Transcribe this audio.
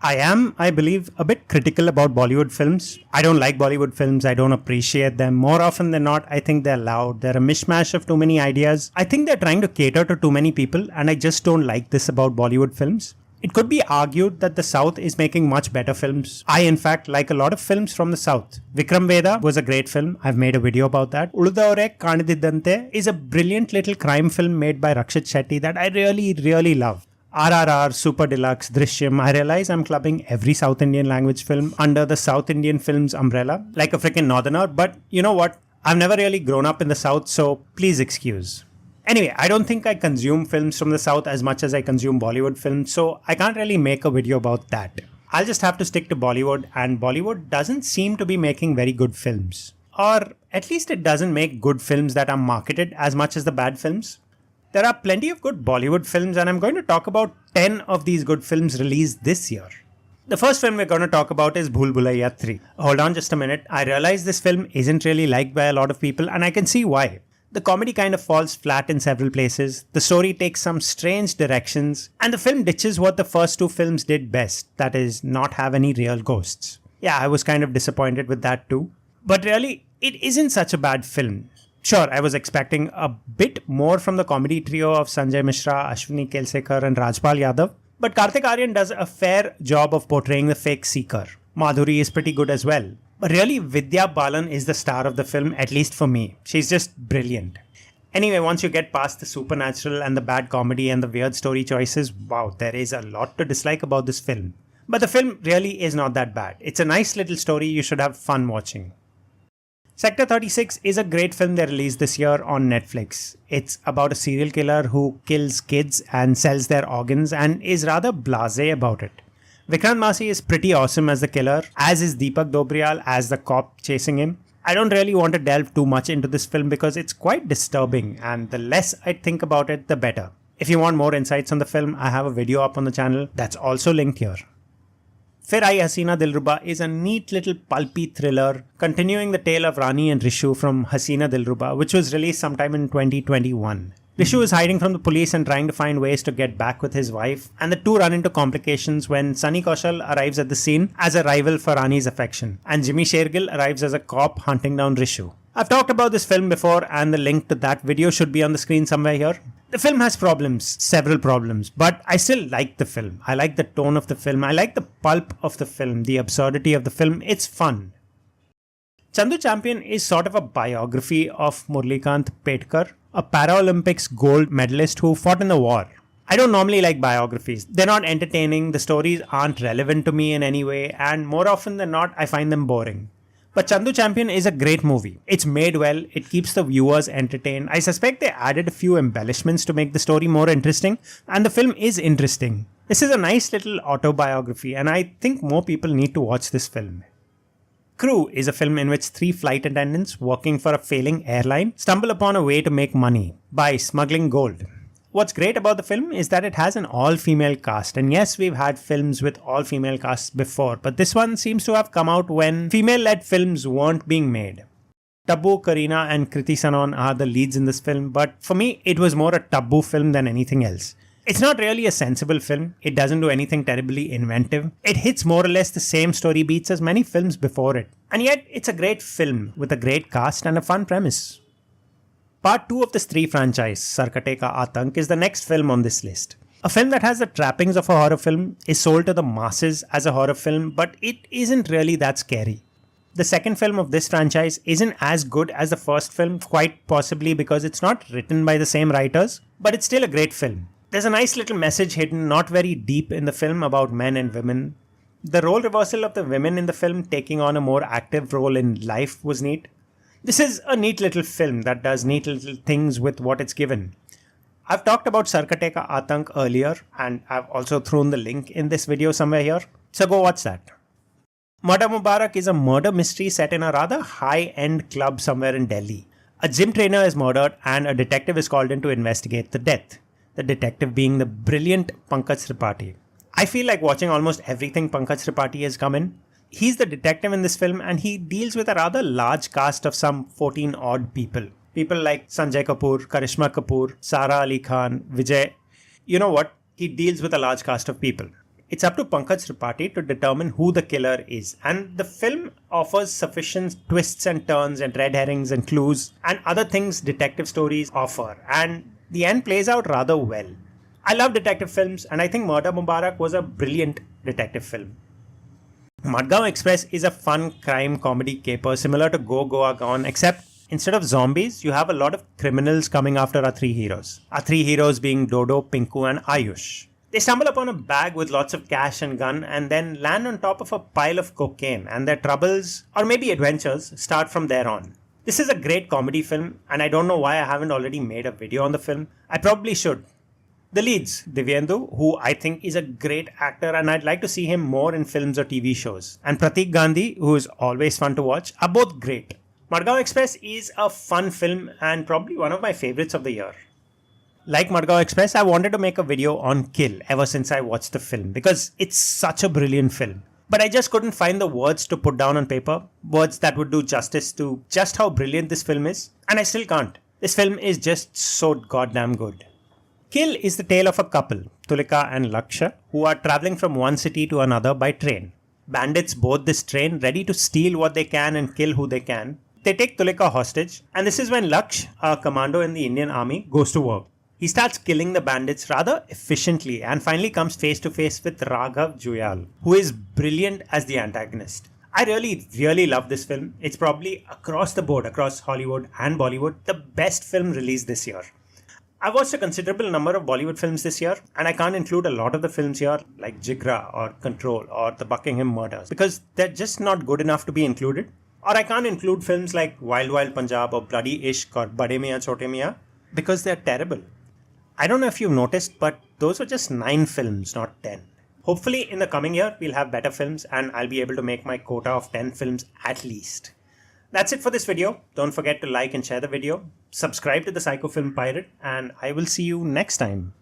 I am, I believe, a bit critical about Bollywood films. I don't like Bollywood films. I don't appreciate them. More often than not, I think they're loud. They're a mishmash of too many ideas. I think they're trying to cater to too many people, and I just don't like this about Bollywood films. It could be argued that the South is making much better films. I, in fact, like a lot of films from the South. Vikram Veda was a great film. I've made a video about that. Uludavare Kanididante is a brilliant little crime film made by Rakshit Shetty that I really love. RRR, Super Deluxe, Drishyam. I realize I'm clubbing every South Indian language film under the South Indian films umbrella, like a freaking northerner, but you know what? I've never really grown up in the South, so please excuse. Anyway, I don't think I consume films from the South as much as I consume Bollywood films, so I can't really make a video about that. I'll just have to stick to Bollywood, and Bollywood doesn't seem to be making very good films. Or at least it doesn't make good films that are marketed as much as the bad films. There are plenty of good Bollywood films, and I'm going to talk about 10 of these good films released this year. The first film we're going to talk about is Bhool Bhulaiya 3. Hold on just a minute. I realize this film isn't really liked by a lot of people, and I can see why. The comedy kind of falls flat in several places, the story takes some strange directions, and the film ditches what the first two films did best, that is, not have any real ghosts. Yeah, I was kind of disappointed with that too. But really, it isn't such a bad film. Sure, I was expecting a bit more from the comedy trio of Sanjay Mishra, Ashwini Kelsekar and Rajpal Yadav, but Kartik Aaryan does a fair job of portraying the fake seeker. Madhuri is pretty good as well. But really, Vidya Balan is the star of the film, at least for me. She's just brilliant. Anyway, once you get past the supernatural and the bad comedy and the weird story choices, wow, there is a lot to dislike about this film. But the film really is not that bad. It's a nice little story you should have fun watching. Sector 36 is a great film they released this year on Netflix. It's about a serial killer who kills kids and sells their organs and is rather blasé about it. Vikrant Massey is pretty awesome as the killer, as is Deepak Dobriyal as the cop chasing him. I don't really want to delve too much into this film because it's quite disturbing, and the less I think about it, the better. If you want more insights on the film, I have a video up on the channel that's also linked here. Phir Haseena Dilruba is a neat little pulpy thriller continuing the tale of Rani and Rishu from Haseena Dilruba, which was released sometime in 2021. Rishu is hiding from the police and trying to find ways to get back with his wife, and the two run into complications when Sunny Kaushal arrives at the scene as a rival for Rani's affection, and Jimmy Shergill arrives as a cop hunting down Rishu. I've talked about this film before, and the link to that video should be on the screen somewhere here. The film has problems, several problems, but I still like the film. I like the tone of the film. I like the pulp of the film, the absurdity of the film. It's fun. Chandu Champion is sort of a biography of Murlikant Petkar, a Paralympics gold medalist who fought in the war. I don't normally like biographies. They're not entertaining, the stories aren't relevant to me in any way, and more often than not, I find them boring. But Chandu Champion is a great movie. It's made well, it keeps the viewers entertained. I suspect they added a few embellishments to make the story more interesting, and the film is interesting. This is a nice little autobiography, and I think more people need to watch this film. Crew is a film in which 3 flight attendants working for a failing airline stumble upon a way to make money by smuggling gold. What's great about the film is that it has an all-female cast, and yes, we've had films with all-female casts before, but this one seems to have come out when female-led films weren't being made. Tabu, Kareena and Kriti Sanon are the leads in this film, but for me, it was more a taboo film than anything else. It's not really a sensible film, it doesn't do anything terribly inventive, it hits more or less the same story beats as many films before it, and yet it's a great film with a great cast and a fun premise. Part 2 of the Stree franchise, Sarkate Ka Atank, is the next film on this list. A film that has the trappings of a horror film, is sold to the masses as a horror film, but it isn't really that scary. The second film of this franchise isn't as good as the first film, quite possibly because it's not written by the same writers, but it's still a great film. There's a nice little message hidden not very deep in the film about men and women. The role reversal of the women in the film taking on a more active role in life was neat. This is a neat little film that does neat little things with what it's given. I've talked about Sarkate Ka Atank earlier, and I've also thrown the link in this video somewhere here, so go watch that. Murder Mubarak is a murder mystery set in a rather high-end club somewhere in Delhi. A gym trainer is murdered and a detective is called in to investigate the death. The detective being the brilliant Pankaj Tripathi. I feel like watching almost everything Pankaj Tripathi has come in. He's the detective in this film and he deals with a rather large cast of some 14 odd people. People like Sanjay Kapoor, Karishma Kapoor, Sara Ali Khan, Vijay. You know what? He deals with a large cast of people. it's up to Pankaj Tripathi to determine who the killer is. And the film offers sufficient twists and turns and red herrings and clues and other things detective stories offer. And the end plays out rather well. I love detective films, and I think Murder Mubarak was a brilliant detective film. Madgaon Express is a fun crime comedy caper similar to Go Goa Gone, except instead of zombies, you have a lot of criminals coming after our three heroes. Our three heroes being Dodo, Pinku and Ayush. They stumble upon a bag with lots of cash and gun and then land on top of a pile of cocaine, and their troubles, or maybe adventures, start from there on. This is a great comedy film, and I don't know why I haven't already made a video on the film. I probably should. The leads, Divyendu, who I think is a great actor and I'd like to see him more in films or TV shows, and Pratik Gandhi, who is always fun to watch, are both great. Madgaon Express is a fun film and probably one of my favorites of the year. Like Madgaon Express, I wanted to make a video on Kill ever since I watched the film because it's such a brilliant film. But I just couldn't find the words to put down on paper, words that would do justice to just how brilliant this film is, and I still can't. This film is just so goddamn good. Kill is the tale of a couple, Tulika and Laksha, who are traveling from one city to another by train. Bandits board this train ready to steal what they can and kill who they can. They take Tulika hostage, and this is when Laksh, a commando in the Indian army, goes to work. He starts killing the bandits rather efficiently and finally comes face to face with Raghav Juyal, who is brilliant as the antagonist. I really love this film. It's probably across the board, across Hollywood and Bollywood, the best film released this year. I've watched a considerable number of Bollywood films this year, and I can't include a lot of the films here like Jigra or Control or The Buckingham Murders because they're just not good enough to be included. Or I can't include films like Wild Wild Punjab or Bloody Ishq or Bade Miyan Chote Miyan because they're terrible. I don't know if you've noticed, but those were just 9 films, not 10. Hopefully in the coming year, we'll have better films and I'll be able to make my quota of 10 films at least. That's it for this video. Don't forget to like and share the video. Subscribe to the Psycho Film Pirate, and I will see you next time.